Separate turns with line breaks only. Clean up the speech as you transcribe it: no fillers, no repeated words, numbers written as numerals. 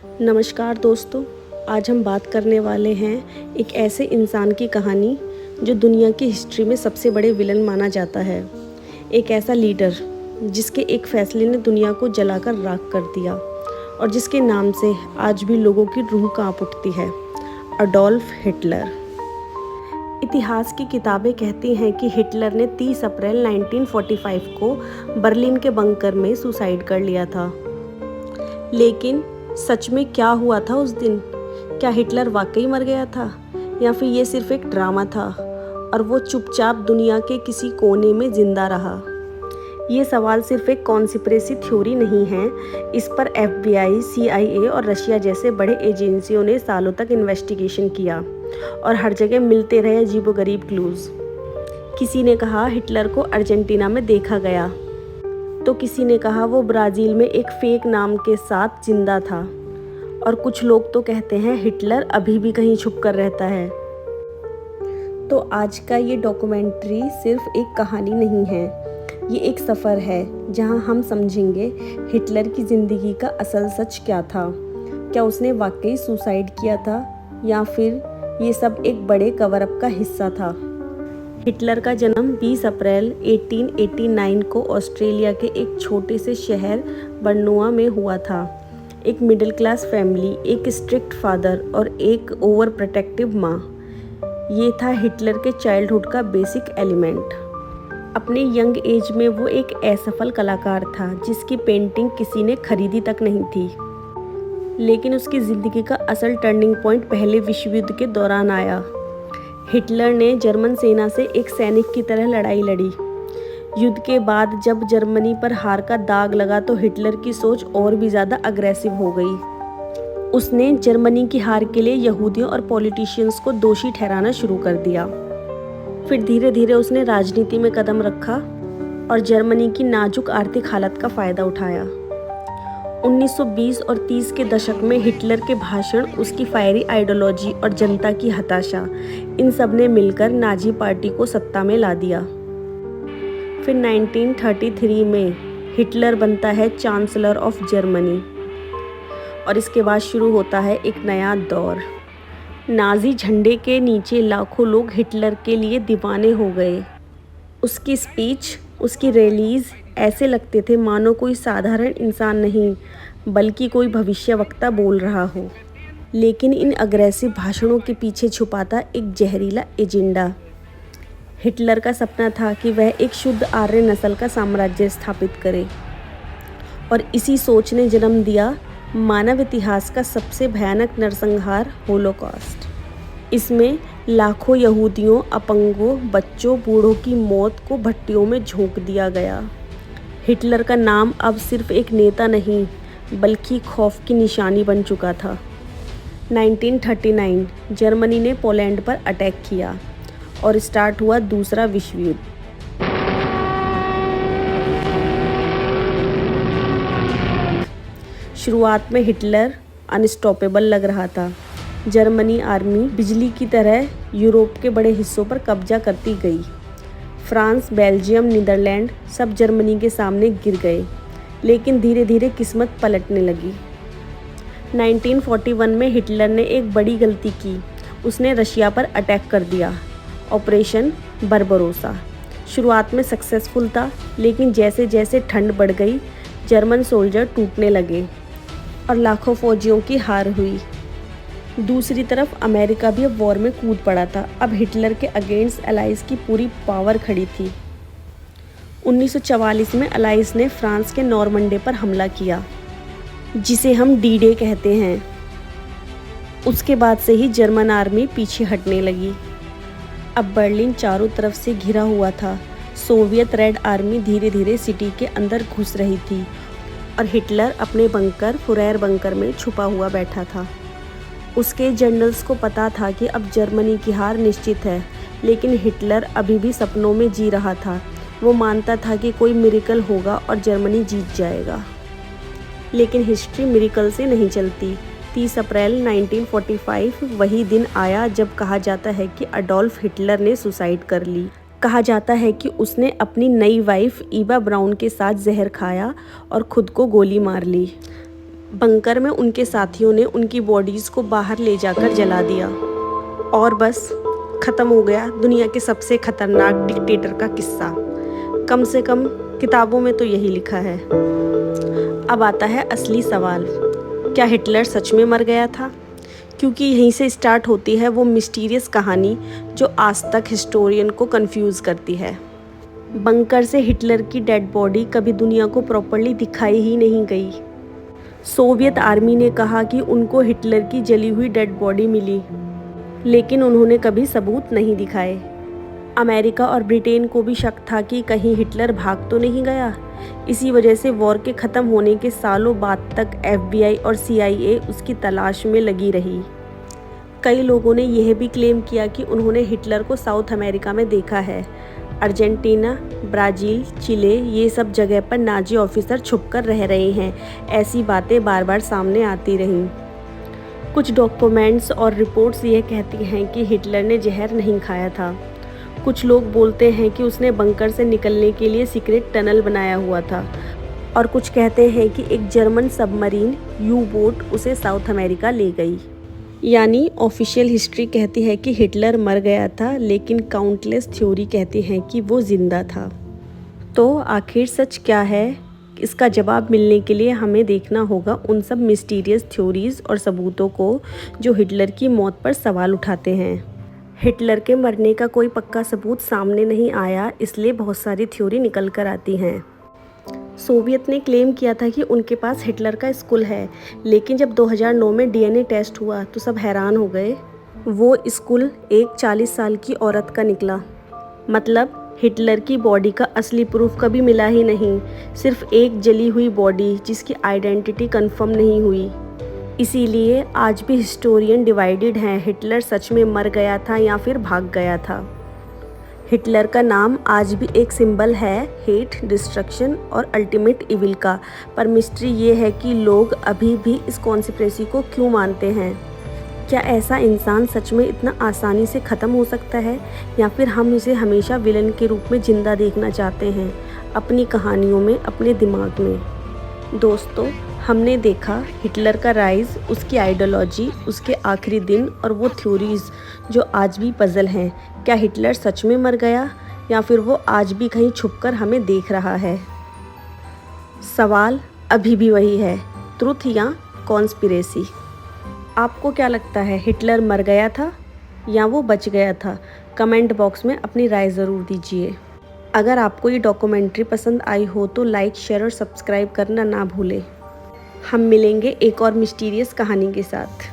नमस्कार दोस्तों, आज हम बात करने वाले हैं एक ऐसे इंसान की कहानी जो दुनिया की हिस्ट्री में सबसे बड़े विलन माना जाता है। एक ऐसा लीडर जिसके एक फैसले ने दुनिया को जलाकर राख कर दिया और जिसके नाम से आज भी लोगों की रूह कांप उठती है, अडोल्फ हिटलर। इतिहास की किताबें कहती हैं कि हिटलर ने 30 अप्रैल 1945 को बर्लिन के बंकर में सुसाइड कर लिया था। लेकिन सच में क्या हुआ था उस दिन? क्या हिटलर वाकई मर गया था या फिर ये सिर्फ एक ड्रामा था और वो चुपचाप दुनिया के किसी कोने में जिंदा रहा? ये सवाल सिर्फ एक कॉन्स्पिरेसी थ्योरी नहीं है। इस पर FBI, CIA और रशिया जैसे बड़े एजेंसियों ने सालों तक इन्वेस्टिगेशन किया और हर जगह मिलते रहे अजीबोगरीब क्लूज। किसी ने कहा हिटलर को अर्जेंटीना में देखा गया, तो किसी ने कहा वो ब्राज़ील में एक फेक नाम के साथ जिंदा था, और कुछ लोग तो कहते हैं हिटलर अभी भी कहीं छुप कर रहता है। तो आज का ये डॉक्यूमेंट्री सिर्फ एक कहानी नहीं है, ये एक सफ़र है जहां हम समझेंगे हिटलर की ज़िंदगी का असल सच क्या था। क्या उसने वाकई सुसाइड किया था या फिर ये सब एक बड़े कवर अप का हिस्सा था। हिटलर का जन्म 20 अप्रैल 1889 को ऑस्ट्रेलिया के एक छोटे से शहर बर्नोआ में हुआ था। एक मिडिल क्लास फैमिली, एक स्ट्रिक्ट फादर और एक ओवर प्रोटेक्टिव माँ, ये था हिटलर के चाइल्डहुड का बेसिक एलिमेंट। अपने यंग एज में वो एक असफल कलाकार था जिसकी पेंटिंग किसी ने खरीदी तक नहीं थी। लेकिन उसकी ज़िंदगी का असल टर्निंग पॉइंट पहले विश्व युद्ध के दौरान आया। हिटलर ने जर्मन सेना से एक सैनिक की तरह लड़ाई लड़ी। युद्ध के बाद जब जर्मनी पर हार का दाग लगा तो हिटलर की सोच और भी ज़्यादा अग्रेसिव हो गई। उसने जर्मनी की हार के लिए यहूदियों और पॉलिटिशियंस को दोषी ठहराना शुरू कर दिया। फिर धीरे धीरे उसने राजनीति में कदम रखा और जर्मनी की नाजुक आर्थिक हालत का फ़ायदा उठाया। 1920 और 30 के दशक में हिटलर के भाषण, उसकी फायरी आइडियोलॉजी और जनता की हताशा, इन सब ने मिलकर नाजी पार्टी को सत्ता में ला दिया। फिर 1933 में हिटलर बनता है चांसलर ऑफ जर्मनी और इसके बाद शुरू होता है एक नया दौर। नाजी झंडे के नीचे लाखों लोग हिटलर के लिए दीवाने हो गए। उसकी स्पीच, उसकी रैलीज ऐसे लगते थे मानो कोई साधारण इंसान नहीं बल्कि कोई भविष्यवक्ता बोल रहा हो। लेकिन इन अग्रेसिव भाषणों के पीछे छुपा था एक जहरीला एजेंडा। हिटलर का सपना था कि वह एक शुद्ध आर्य नस्ल का साम्राज्य स्थापित करे और इसी सोच ने जन्म दिया मानव इतिहास का सबसे भयानक नरसंहार, होलोकॉस्ट। इसमें लाखों यहूदियों, अपंगों, बच्चों, बूढ़ों की मौत को भट्टियों में झोंक दिया गया। हिटलर का नाम अब सिर्फ एक नेता नहीं बल्कि खौफ की निशानी बन चुका था। 1939 जर्मनी ने पोलैंड पर अटैक किया और स्टार्ट हुआ दूसरा विश्व युद्ध। शुरुआत में हिटलर अनस्टॉपेबल लग रहा था। जर्मनी आर्मी बिजली की तरह यूरोप के बड़े हिस्सों पर कब्जा करती गई। फ्रांस, बेल्जियम, नीदरलैंड सब जर्मनी के सामने गिर गए। लेकिन धीरे धीरे किस्मत पलटने लगी। 1941 में हिटलर ने एक बड़ी गलती की। उसने रशिया पर अटैक कर दिया। ऑपरेशन बारबारोसा शुरुआत में सक्सेसफुल था, लेकिन जैसे जैसे ठंड बढ़ गई जर्मन सोल्जर टूटने लगे और लाखों फौजियों की हार हुई। दूसरी तरफ अमेरिका भी अब वॉर में कूद पड़ा था। अब हिटलर के अगेंस्ट अलाइज की पूरी पावर खड़ी थी। 1944 में अलाइज ने फ्रांस के नॉर्मंडे पर हमला किया, जिसे हम डी-डे कहते हैं। उसके बाद से ही जर्मन आर्मी पीछे हटने लगी। अब बर्लिन चारों तरफ से घिरा हुआ था। सोवियत रेड आर्मी धीरे धीरे सिटी के अंदर घुस रही थी और हिटलर अपने बंकर, फुरेर बंकर में छुपा हुआ बैठा था। उसके जनरल्स को पता था कि अब जर्मनी की हार निश्चित है, लेकिन हिटलर अभी भी सपनों में जी रहा था। वो मानता था कि कोई मिरेकल होगा और जर्मनी जीत जाएगा। लेकिन हिस्ट्री मिरेकल से नहीं चलती। 30 अप्रैल 1945 वही दिन आया जब कहा जाता है कि अडोल्फ हिटलर ने सुसाइड कर ली। कहा जाता है कि उसने अपनी नई वाइफ ईवा ब्राउन के साथ जहर खाया और खुद को गोली मार ली। बंकर में उनके साथियों ने उनकी बॉडीज़ को बाहर ले जाकर जला दिया और बस ख़त्म हो गया दुनिया के सबसे ख़तरनाक डिक्टेटर का किस्सा। कम से कम किताबों में तो यही लिखा है। अब आता है असली सवाल, क्या हिटलर सच में मर गया था? क्योंकि यहीं से स्टार्ट होती है वो मिस्टीरियस कहानी जो आज तक हिस्टोरियन को कंफ्यूज करती है। बंकर से हिटलर की डेड बॉडी कभी दुनिया को प्रॉपरली दिखाई ही नहीं गई। सोवियत आर्मी ने कहा कि उनको हिटलर की जली हुई डेड बॉडी मिली, लेकिन उन्होंने कभी सबूत नहीं दिखाए। अमेरिका और ब्रिटेन को भी शक था कि कहीं हिटलर भाग तो नहीं गया। इसी वजह से वॉर के ख़त्म होने के सालों बाद तक FBI और CIA उसकी तलाश में लगी रही। कई लोगों ने यह भी क्लेम किया कि उन्होंने हिटलर को साउथ अमेरिका में देखा है। अर्जेंटीना, ब्राज़ील, चिले, ये सब जगह पर नाजी ऑफिसर छुपकर रह रहे हैं। ऐसी बातें बार बार सामने आती रहीं। कुछ डॉक्यूमेंट्स और रिपोर्ट्स ये कहती हैं कि हिटलर ने जहर नहीं खाया था। कुछ लोग बोलते हैं कि उसने बंकर से निकलने के लिए सीक्रेट टनल बनाया हुआ था, और कुछ कहते हैं कि एक जर्मन सबमरीन U-बोट उसे साउथ अमेरिका ले गई। यानी ऑफिशियल हिस्ट्री कहती है कि हिटलर मर गया था, लेकिन काउंटलेस थ्योरी कहती हैं कि वो जिंदा था। तो आखिर सच क्या है? इसका जवाब मिलने के लिए हमें देखना होगा उन सब मिस्टीरियस थ्योरीज़ और सबूतों को जो हिटलर की मौत पर सवाल उठाते हैं। हिटलर के मरने का कोई पक्का सबूत सामने नहीं आया, इसलिए बहुत सारी थ्योरी निकल कर आती हैं। सोवियत ने क्लेम किया था कि उनके पास हिटलर का स्कुल है, लेकिन जब 2009 में DNA टेस्ट हुआ तो सब हैरान हो गए। वो स्कुल एक 40 साल की औरत का निकला। मतलब हिटलर की बॉडी का असली प्रूफ कभी मिला ही नहीं, सिर्फ एक जली हुई बॉडी जिसकी आइडेंटिटी कंफर्म नहीं हुई। इसीलिए आज भी हिस्टोरियन डिवाइडेड हैं, हिटलर सच में मर गया था या फिर भाग गया था। हिटलर का नाम आज भी एक सिंबल है हेट, डिस्ट्रक्शन और अल्टीमेट इविल का, पर मिस्ट्री ये है कि लोग अभी भी इस कॉन्स्पिरेसी को क्यों मानते हैं। क्या ऐसा इंसान सच में इतना आसानी से ख़त्म हो सकता है, या फिर हम इसे हमेशा विलन के रूप में ज़िंदा देखना चाहते हैं अपनी कहानियों में, अपने दिमाग में। दोस्तों, हमने देखा हिटलर का राइज़, उसकी आइडियोलॉजी, उसके आखिरी दिन और वो थ्योरीज़ जो आज भी पज़ल हैं। क्या हिटलर सच में मर गया, या फिर वो आज भी कहीं छुपकर हमें देख रहा है? सवाल अभी भी वही है, ट्रुथ या कॉन्स्पिरेसी। आपको क्या लगता है, हिटलर मर गया था या वो बच गया था? कमेंट बॉक्स में अपनी राय ज़रूर दीजिए। अगर आपको ये डॉक्यूमेंट्री पसंद आई हो तो लाइक, शेयर और सब्सक्राइब करना ना भूलें। हम मिलेंगे एक और मिस्टीरियस कहानी के साथ।